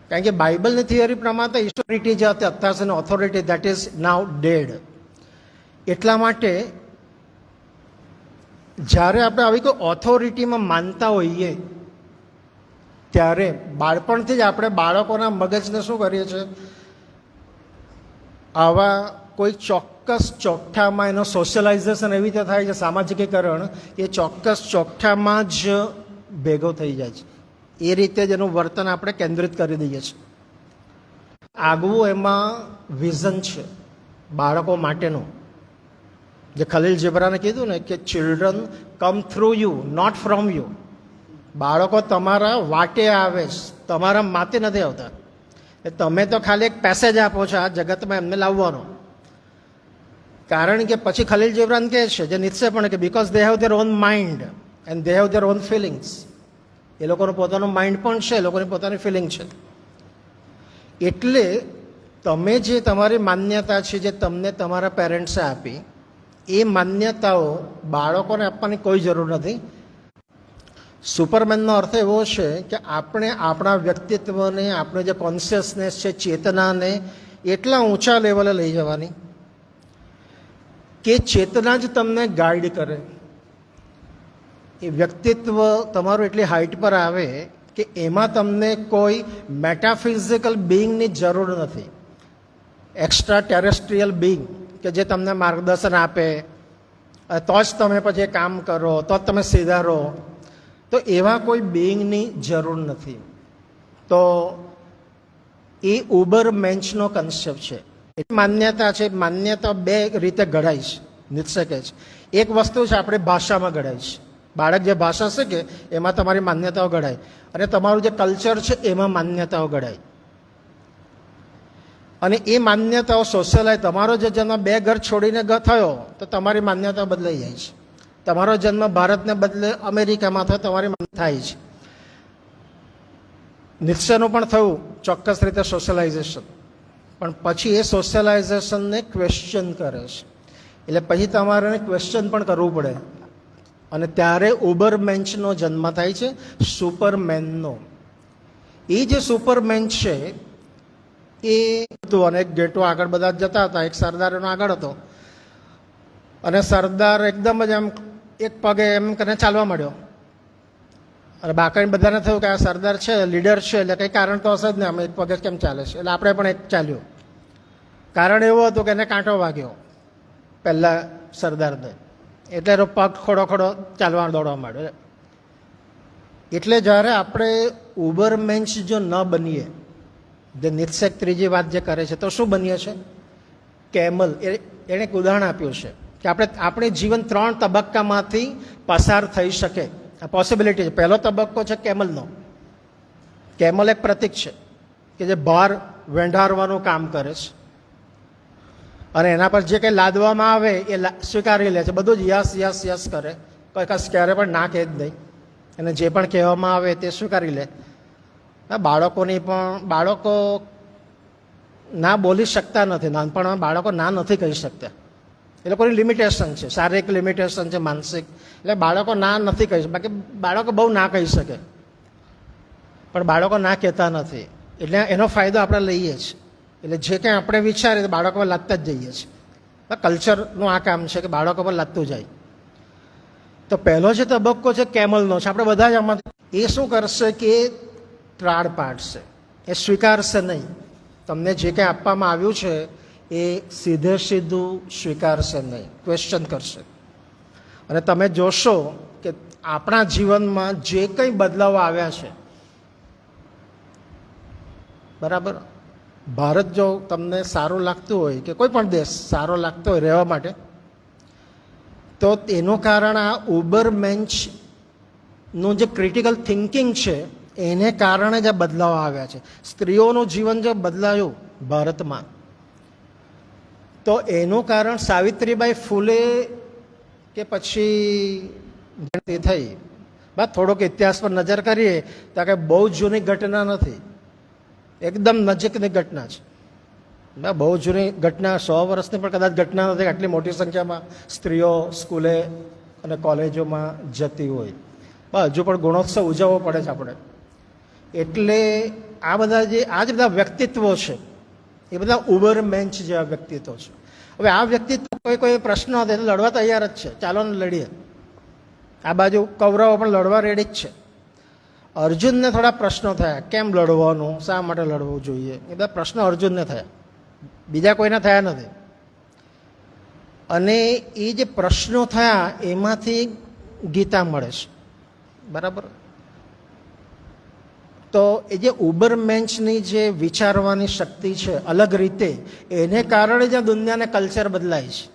કારણ કે બાઇબલની થિયરી પ્રમાણે ઈશ્વરિટી જે હતી અત્યાર સુધીની authority, that is now dead. એટલા માટે જ્યારે આપણે આવી કોઈ ઓથોરિટીમાં માનતા હોઈએ ત્યારે બાળપણથી જ આપણે બાળકોના મગજને શું કરીએ છીએ, આવા કોઈ ચોક્કસ ચોકઠામાં એનો સોશિયલાઇઝેશન એવી રીતે થાય છે, સામાજિકીકરણ એ ચોક્કસ ચોકઠામાં જ ભેગો થઈ જાય છે. એ રીતે જ એનું વર્તન આપણે કેન્દ્રિત કરી દઈએ છીએ. આગવું એમાં વિઝન છે બાળકો માટેનું, જે ખલીલ જીબ્રાને કીધું ને કે children come through you, not from you. બાળકો તમારા વાટે આવે છે, તમારા માથે નથી આવતા. તમે તો ખાલી એક પેસેજ આપો છો આ જગતમાં એમને લાવવાનો. કારણ કે પછી ખલીલ જીબ્રાન કહે છે, જે નિત્સે પણ કે because they have their own mind and they have their own feelings. એ લોકોનું પોતાનું માઇન્ડ પણ છે, એ લોકોની પોતાની ફિલિંગ છે. એટલે તમે જે તમારી માન્યતા છે, જે તમને તમારા પેરેન્ટ્સે આપી, એ માન્યતાઓ બાળકોને આપવાની કોઈ જરૂર નથી. સુપરમેનનો અર્થ એવો છે કે આપણે આપણા વ્યક્તિત્વને, આપણે જે કોન્શિયસનેસ છે, ચેતનાને એટલા ઊંચા લેવલે લઈ જવાની કે ચેતના જ તમને ગાઈડ કરે. એ વ્યક્તિત્વ તમારું એટલી હાઇટ પર આવે કે એમાં તમને કોઈ મેટાફિઝિકલ બિંગની જરૂર નથી, એક્સ્ટ્રા ટેરેસ્ટ્રિયલ બિંગ કે જે તમને માર્ગદર્શન આપે તો જ તમે પછી કામ કરો, તો જ તમે સીધા રહો. તો એવા કોઈ બિંગની જરૂર નથી. તો એ ઉબર મેન્ચનો કન્સેપ્ટ છે. એ માન્યતા છે, માન્યતા બે રીતે ઘડાય છે. નિત્સે કહે છે એક વસ્તુ છે આપણે ભાષામાં ઘડાય છે. બાળક જે ભાષા શીખે એમાં તમારી માન્યતાઓ ઘડાય, અને તમારું જે કલ્ચર છે એમાં માન્યતાઓ ઘડાય. અને એ માન્યતાઓ સોશિયલાઇઝ, તમારો જે જન્મ બે ઘર છોડીને થયો તો તમારી માન્યતાઓ બદલાઈ જાય છે. તમારો જન્મ ભારતને બદલે અમેરિકામાં થયો, તમારી થાય છે. નિત્સેનું પણ થયું ચોક્કસ રીતે સોશિયલાઇઝેશન, પણ પછી એ સોશિયલાઇઝેશનને ક્વેશ્ચન કરે છે. એટલે પછી તમારે ક્વેશ્ચન પણ કરવું પડે, અને ત્યારે ઉબરમેન્ચનો જન્મ થાય છે, સુપરમેનનો. એ જે સુપરમેન છે એ હતું, અને એક ગેટો આગળ બધા જતા હતા, એક સરદાર એનો આગળ હતો, અને સરદાર એકદમ જ એમ એક પગે એમ કરીને ચાલવા માંડ્યો. અને બાકી બધાને થયું કે આ સરદાર છે, લીડર છે, એટલે કંઈ કારણ તો હશે જ ને, આમ એક પગે કેમ ચાલે છે. એટલે આપણે પણ એક ચાલ્યો. કારણ એવું હતું કે એને કાંટો વાગ્યો પહેલાં સરદારને, એટલે એનો પગ ખોડો ચાલવા દોડવા માંડ્યો. એટલે જ્યારે આપણે ઉબરમેન્સ જો ન બનીએ, જે નિત્સેક ત્રીજી વાત જે કરે છે, તો શું બનીએ છે? કેમલ. એણે એક ઉદાહરણ આપ્યું છે કે આપણે જીવન 3 તબક્કામાંથી પસાર થઈ શકે, આ પોસિબિલિટી છે. પહેલો તબક્કો છે કેમલનો. કેમલ એક પ્રતીક છે કે જે ભાર વેંઢારવાનું કામ કરે છે અને એના પર જે કંઈ લાદવામાં આવે એ સ્વીકારી લે છે, બધું જ યસ યસ યસ કરે, કોઈ ક્યારે પણ ના કહે જ નહીં, અને જે પણ કહેવામાં આવે તે સ્વીકારી લે. બાળકો ના બોલી શકતા નથી, નાનપણમાં બાળકો ના નથી કહી શકતા. એ લોકોની લિમિટેશન છે, શારીરિક લિમિટેશન છે, માનસિક. એટલે બાળકો ના નથી કહી શકતા. બાકી બાળકો બહુ ના કહી શકે, પણ બાળકો ના કહેતા નથી. એટલે એનો ફાયદો આપણે લઈએ છીએ. એટલે જે કંઈ આપણે વિચારીએ તો બાળકો પર લાદતા જ જઈએ છીએ. કલ્ચરનું આ કામ છે કે બાળકો પર લાદતું જાય. તો પહેલો જે તબક્કો છે કેમલનો છે. આપણે બધા જ આમાં એ શું કરશે કે ત્રાડ પાડશે, એ સ્વીકારશે નહીં. તમને જે કંઈ આપવામાં આવ્યું છે એ સીધું સ્વીકારશે નહીં, ક્વેશ્ચન કરશે. અને તમે જોશો કે આપણા જીવનમાં જે કંઈ બદલાવો આવ્યા છે, બરાબર, ભારત જો તમને સારું લાગતું હોય કે કોઈ પણ દેશ સારો લાગતો હોય રહેવા માટે, તો એનું કારણ આ ઉબરમેન્સનું જે ક્રિટિકલ થિંકિંગ છે એને કારણે જ આ બદલાવ આવ્યા છે. સ્ત્રીઓનું જીવન જો બદલાયું ભારતમાં, તો એનું કારણ સાવિત્રીબાઈ ફૂલે કે પછી થઈ. બસ થોડોક ઇતિહાસ પર નજર કરીએ તો કે બહુ જૂની ઘટના નથી, એકદમ નજીકની ઘટના છે. બહુ જૂની ઘટના, 100 વર્ષની પણ કદાચ ઘટના નથી આટલી મોટી સંખ્યામાં સ્ત્રીઓ સ્કૂલે અને કોલેજોમાં જતી હોય. હજુ પણ ગુણોત્સવ ઉજવવો પડે છે આપણે. એટલે આ જ બધા વ્યક્તિત્વો છે, એ બધા ઉબરમેન્સ જેવા વ્યક્તિત્વો છે. હવે આ વ્યક્તિત્વ કોઈ પ્રશ્ન હતો તો લડવા તૈયાર જ છે, ચાલો ને લડીએ. આ બાજુ કૌરવો પણ લડવા રેડી જ છે. અર્જુનને થોડા પ્રશ્નો થયા, કેમ લડવાનું, શા માટે લડવું જોઈએ, એ બધા પ્રશ્નો અર્જુનને થયા, બીજા કોઈને થયા નથી. અને એ જે પ્રશ્નો થયા એમાંથી ગીતા મળે છે, બરાબર. તો એ જે ઉબરમેન્સની જે વિચારવાની શક્તિ છે અલગ રીતે, એને કારણે જ આ દુનિયાને કલ્ચર બદલાય છે.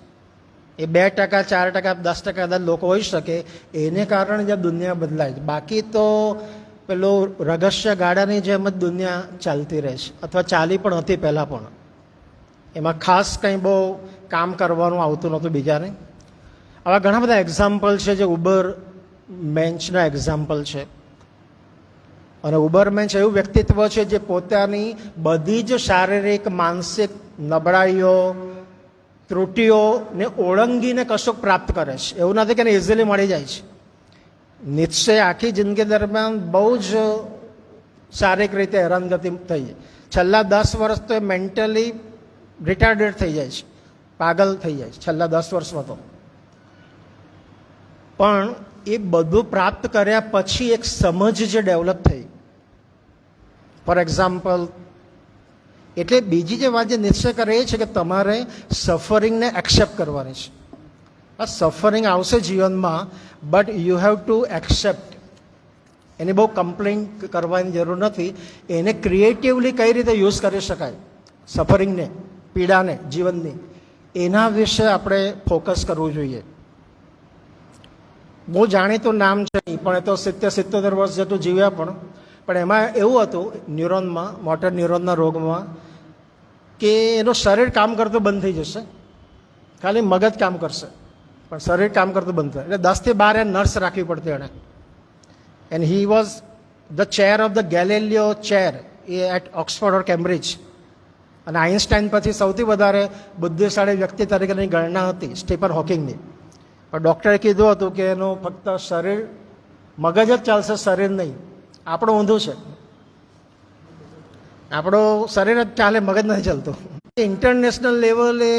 એ 2%, 4%, 10% કદાચ લોકો હોઈ શકે, એને કારણે જ આ દુનિયા બદલાય છે. બાકી તો પેલો રગસ્ય ગાડાની જેમ જ દુનિયા ચાલતી રહે છે, અથવા ચાલી પણ હતી પહેલાં પણ. એમાં ખાસ કંઈ બહુ કામ કરવાનું આવતું નહોતું બીજાને. આવા ઘણા બધા એક્ઝામ્પલ છે જે ઉબરમેન્સના એક્ઝામ્પલ છે. અને ઉબરમેન્સ એવું વ્યક્તિત્વ છે જે પોતાની બધી જ શારીરિક માનસિક નબળાઈઓ ત્રુટિઓને ઓળંગીને કશુંક પ્રાપ્ત કરે છે. એવું નથી કે એને ઇઝીલી મળી જાય છે. નિશ્ચય આખી જિંદગી દરમિયાન બહુ જ શારીરિક રીતે હેરાનગતિ થઈ. છેલ્લા 10 વર્ષ તો એ મેન્ટલી રિટાર્ડેડ થઈ જાય છે, પાગલ થઈ જાય છે છેલ્લા 10 વર્ષમાં તો. પણ એ બધું પ્રાપ્ત કર્યા પછી એક સમજ જે ડેવલપ થઈ, ફોર એક્ઝામ્પલ, એટલે બીજી જે વાત જે નિશ્ચય કરે એ છે કે તમારે સફરિંગને એક્સેપ્ટ કરવાની છે. આ સફરિંગ આવશે જીવનમાં, but you have to accept. એની બહુ કમ્પ્લેન કરવાની જરૂર નથી. એને ક્રિએટિવલી કઈ રીતે યુઝ કરી શકાય, સફરિંગને, પીડાને, જીવનની, એના વિશે આપણે ફોકસ કરવું જોઈએ. બહુ જાણીતું નામ છે નહીં, પણ એ તો 70-77 વર્ષ જેટલું જીવ્યા. પણ એમાં એવું હતું ન્યુરોનમાં, મોટર ન્યુરોનના રોગમાં, કે એનું શરીર કામ કરતું બંધ થઈ જશે, ખાલી મગજ કામ કરશે, પણ શરીર કામ કરતું બંધ થાય. એટલે 10 થી 12 નર્સ રાખવી પડતી એણે. And he was the chair of the Galileo chair at Oxford or Cambridge. અને આઇન્સ્ટાઈન પછી સૌથી વધારે બુદ્ધિશાળી વ્યક્તિ તરીકેની ગણના હતી સ્ટીફન હોકિંગની. પણ ડૉક્ટરે કીધું હતું કે એનું ફક્ત શરીર, મગજ જ ચાલશે, શરીર નહીં. આપણું ઊંધું છે, આપણું શરીર જ ચાલે, મગજ નથી ચાલતું. ઇન્ટરનેશનલ લેવલે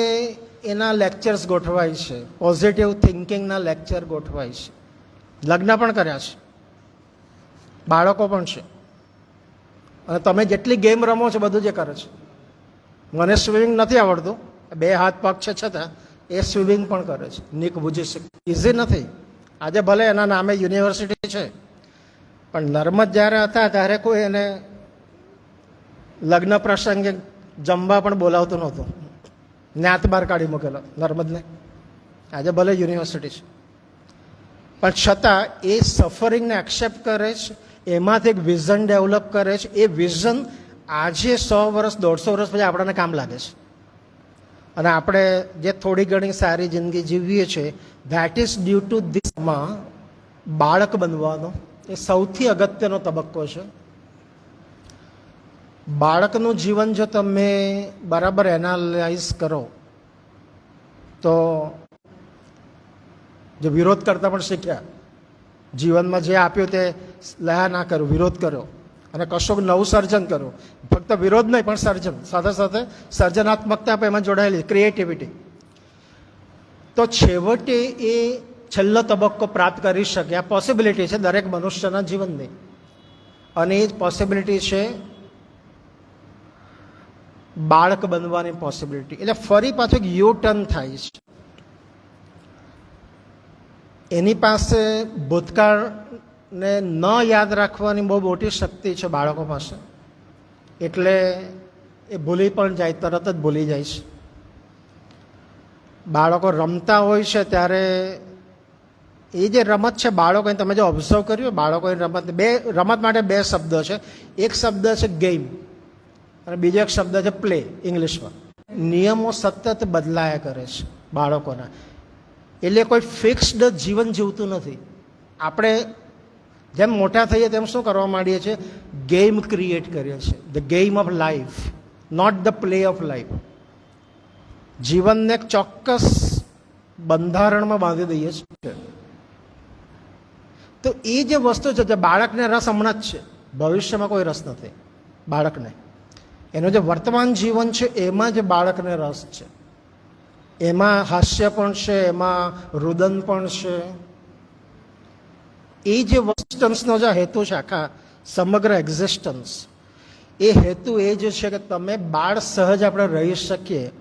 એના લેક્ચર્સ ગોઠવાય છે, પોઝિટિવ થિંકિંગના લેક્ચર ગોઠવાય છે. લગ્ન પણ કર્યા છે, બાળકો પણ છે. અને તમે જેટલી ગેમ રમો છો બધું જે કરે છે. મને સ્વિમિંગ નથી આવડતું, 2 હાથ પગ છે છતાં એ સ્વિમિંગ પણ કરે છે. નિક બુજી ઇઝી નથી. આજે ભલે એના નામે યુનિવર્સિટી છે, પણ નર્મદ જ્યારે હતા ત્યારે કોઈ એને લગ્ન પ્રસંગે જમવા પણ બોલાવતું નહોતું. જ્ઞાત બહાર કાઢી મૂકેલો નર્મદને. આજે ભલે યુનિવર્સિટી છે, પણ છતાં એ સફરિંગને એક્સેપ્ટ કરે છે, એમાંથી એક વિઝન ડેવલપ કરે છે. એ વિઝન આજે 100 વર્ષ 150 વર્ષ પછી આપણને કામ લાગે છે. અને આપણે જે થોડી ઘણી સારી જિંદગી જીવીએ છીએ, ધેટ ઇઝ ડ્યુ ટુ ધીસમાં બાળક બનવાનો એ સૌથી અગત્યનો તબક્કો છે. બાળકનું જીવન જો તમે બરાબર એનાલાઇઝ કરો તો જે વિરોધ કરતા પણ શીખ્યા, જીવનમાં જે આપ્યું તે લયા ના કર્યો, વિરોધ કર્યો અને કશોક નવું સર્જન કર્યું. ફક્ત વિરોધ નહીં પણ સર્જન, સાથે સાથે સર્જનાત્મકતા પણ એમાં જોડાયેલી, ક્રિએટિવિટી. તો છેવટે એ છેલ્લો તબક્કો પ્રાપ્ત કરી શકે આ પોસિબિલિટી છે દરેક મનુષ્યના જીવનની. અને એ જ પોસિબિલિટી છે બાળક બનવાની પોસિબિલિટી. એટલે ફરી પાછું એક યુ ટર્ન થાય છે. એની પાસે ભૂતકાળને ન યાદ રાખવાની બહુ મોટી શક્તિ છે બાળકો પાસે. એટલે એ ભૂલી પણ જાય, તરત જ ભૂલી જાય છે. બાળકો રમતા હોય છે ત્યારે એ જે રમત છે, બાળકોને તમે જો ઓબ્ઝર્વ કર્યું, બાળકોની રમત માટે બે શબ્દ છે. એક શબ્દ છે ગેમ અને બીજો એક શબ્દ છે પ્લે ઇંગ્લિશમાં. નિયમો સતત બદલાયા કરે છે બાળકોના. એટલે કોઈ ફિક્સ્ડ જીવન જીવતું નથી. આપણે જેમ મોટા થઈએ તેમ શું કરવા માંડીએ છીએ? ગેમ ક્રિએટ કરીએ છીએ. The game of life, not the play of life. જીવનને એક ચોક્કસ બંધારણમાં બાંધી દઈએ છીએ. તો એ જે વસ્તુ છે, જે બાળકને રસ હમણાં જ છે, ભવિષ્યમાં કોઈ રસ નથી બાળકને. એનું જે વર્તમાન જીવન છે એમાં જ બાળકને રસ છે. એમાં હાસ્ય પણ છે, એમાં રુદન પણ છે. એ જે એક્ઝિસ્ટન્સનો જે હેતુ છે, આખા સમગ્ર એક્ઝિસ્ટન્સ, એ હેતુ એ જ છે કે તમે બાળ સહજ આપણે રહી શકીએ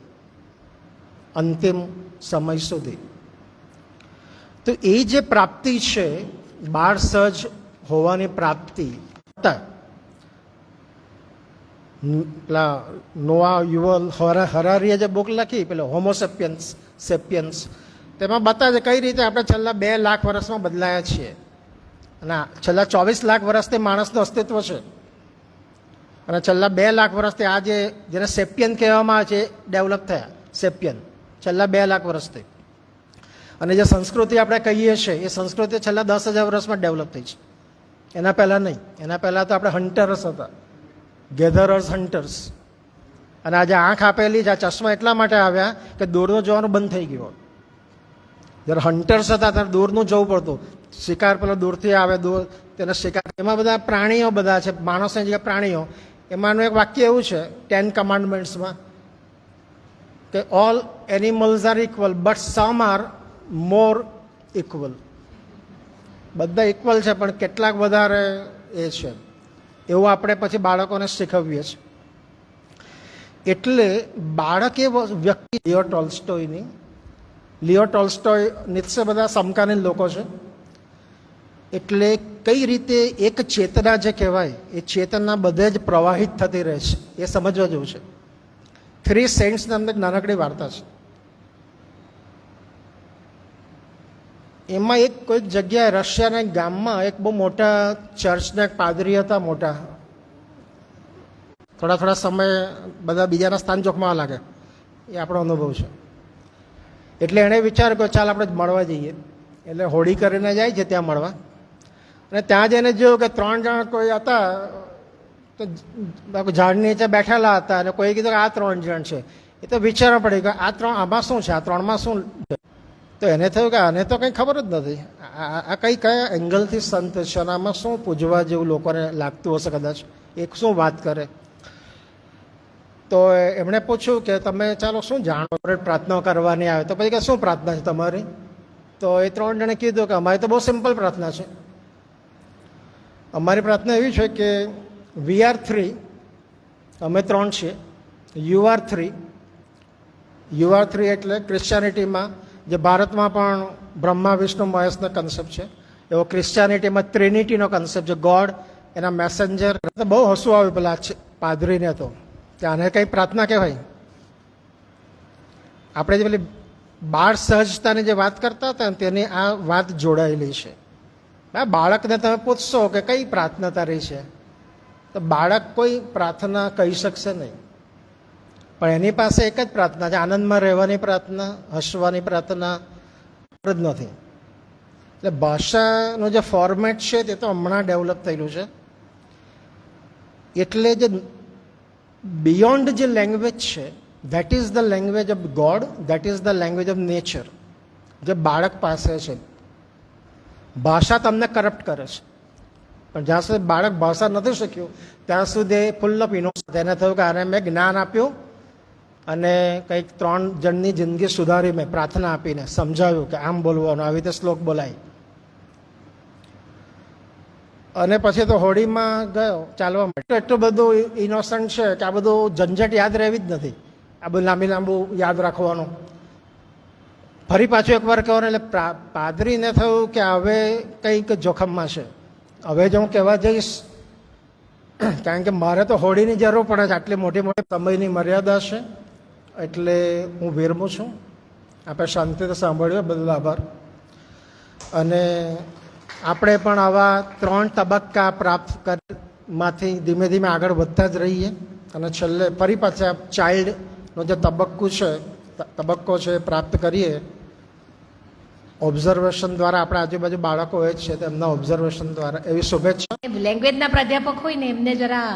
અંતિમ સમય સુધી. તો એ જે પ્રાપ્તિ છે, બાળ સહજ હોવાની પ્રાપ્તિ, પેલા નોઆ યુવલ હરારીએ જે બુક લખી, પેલો હોમોસેપિયન્સ, તેમાં બતાવે કઈ રીતે આપણે છેલ્લા 2 લાખ વર્ષમાં બદલાયા છીએ. અને છેલ્લા 24 લાખ વર્ષથી માણસનું અસ્તિત્વ છે. અને છેલ્લા 2 લાખ વર્ષથી આ જેને સેપિયન કહેવામાં આવે છે ડેવલપ થયા. સેપિયન છેલ્લા 2 લાખ વર્ષથી. અને જે સંસ્કૃતિ આપણે કહીએ છીએ એ સંસ્કૃતિ છેલ્લા 10,000 વર્ષમાં ડેવલપ થઈ છે. એના પહેલાં નહીં. એના પહેલાં તો આપણે હન્ટર્સ હતા, ગેધરર્સ, હન્ટર્સ. અને આજે આંખ આપેલી છે, આ ચશ્મા એટલા માટે આવ્યા કે દૂરનું જોવાનું બંધ થઈ ગયું. જ્યારે હન્ટર્સ હતા ત્યારે દૂરનું જોવું પડતું. શિકાર પેલો દૂરથી આવે, દૂર તેના શિકાર. એમાં બધા પ્રાણીઓ બધા છે, માણસની જગ્યાએ પ્રાણીઓ. એમાંનું એક વાક્ય એવું છે 10 કમાન્ડમેન્ટ્સમાં કે all animals are equal but some are more equal. બધા ઇક્વલ છે પણ કેટલાક વધારે એ છે. એવું આપણે પછી બાળકોને શીખવીએ છીએ. એટલે બાળક એ વ્યક્તિ, લિયો ટોલ્સ્ટોય, નીત્સે બધા સમકાલીન લોકો છે. એટલે કઈ રીતે એક ચેતના જે કહેવાય એ ચેતના બધે જ પ્રવાહિત થતી રહે છે, એ સમજવા જેવું છે. 3 સેન્ટ્સ નામની એક નાનકડી વાર્તા છે. એમાં એક કોઈક જગ્યાએ રશિયાના એક ગામમાં એક બહુ મોટા ચર્ચના એક પાદરી હતા. મોટા થોડા સમય બધા બીજાના સ્થાન જોખમાં લાગે, એ આપણો અનુભવ છે. એટલે એણે વિચાર કર્યો ચાલ આપણે મળવા જઈએ. એટલે હોડી કરીને જાય છે ત્યાં મળવા. અને ત્યાં જઈને જોયું કે 3 જણ કોઈ હતા, તો ઝાડ નીચે બેઠેલા હતા. અને કોઈ કીધું કે આ 3 જણ છે. એ તો વિચારવા પડી કે આ 3 આમાં શું છે, આ 3માં શું છે. તો એને થયું કે આને તો કંઈ ખબર જ નથી, આ કયા એંગલથી સંત છે અને આમાં શું પૂજવા જેવું લોકોને લાગતું હશે કદાચ, એક શું વાત કરે. તો એમણે પૂછ્યું કે તમે ચાલો શું જાણો, પ્રાર્થના કરવાની આવે. તો પછી કે શું પ્રાર્થના છે તમારી? તો એ 3 જણે કીધું કે અમારી તો બહુ સિમ્પલ પ્રાર્થના છે. અમારી પ્રાર્થના એવી છે કે વી આર 3, અમે 3 છીએ, યુ આર 3. યુ આર 3 એટલે ક્રિશ્ચિયાનિટીમાં, જે ભારતમાં પણ બ્રહ્મા વિષ્ણુ મહેશનો કન્સેપ્ટ છે, એવો ક્રિશ્ચિયાનિટીમાં ટ્રિનિટીનો કન્સેપ્ટ છે, ગોડ, એના મેસેન્જર. બહુ હસવું આવ્યું પેલા પાદરીને તો કે આને કંઈ પ્રાર્થના કહેવાય. આપણે જે પેલી બાળ સહજતાની જે વાત કરતા હતા ને તેની આ વાત જોડાયેલી છે. બાળકને તમે પૂછશો કે કઈ પ્રાર્થના તારી છે, તો બાળક કોઈ પ્રાર્થના કહી શકશે નહીં, પણ એની પાસે એક જ પ્રાર્થના છે, આનંદમાં રહેવાની પ્રાર્થના, હસવાની પ્રાર્થના જ નથી. એટલે ભાષાનું જે ફોર્મેટ છે તે તો હમણાં ડેવલપ થયેલું છે. એટલે જે બિયોન્ડ જે લેંગ્વેજ છે, that is the language of God, that is the language of nature, જે બાળક પાસે છે. ભાષા તમને કરપ્ટ કરે છે, પણ જ્યાં સુધી બાળક ભાષા નથી શીખ્યું ત્યાં સુધી ફૂલ ઓફ ઇનોસન્સ. એને થયું કે આને મેં જ્ઞાન આપ્યું અને કંઈક 3 જણની જિંદગી સુધારી, મેં પ્રાર્થના આપીને સમજાવ્યું કે આમ બોલવાનું, આવી રીતે શ્લોક બોલાય. અને પછી તો હોળીમાં ગયો ચાલવા માટે. એટલું બધું ઇનોસન્ટ છે કે આ બધું ઝંઝટ યાદ રહેવી જ નથી, આ બધું લાંબુ યાદ રાખવાનું. ફરી પાછું એકવાર કહેવાનું એટલે પાદરીને થયું કે હવે કંઈક જોખમમાં છે. હવે જો હું કહેવા જઈશ, કારણ કે મારે તો હોળીની જરૂર પડે છે, આટલી મોટી મોટી સમયની મર્યાદા છે, એટલે હું વિરમું છું. આપણે શાંતિથી સાંભળ્યો, બદલ આભાર. અને આપણે પણ આવા 3 તબક્કા પ્રાપ્ત માંથી ધીમે ધીમે આગળ વધતા જ રહીએ. અને છેલ્લે ફરી પાછા ચાઇલ્ડનો જે તબક્કો છે પ્રાપ્ત કરીએ. ઓબ્ઝર્વેશન દ્વારા આપણા આજુબાજુ બાળકો હોય જ છે, તેમના ઓબ્ઝર્વેશન દ્વારા. એવી શુભેચ્છા. લેંગ્વેજના પ્રાધ્યાપક હોય ને એમને જરા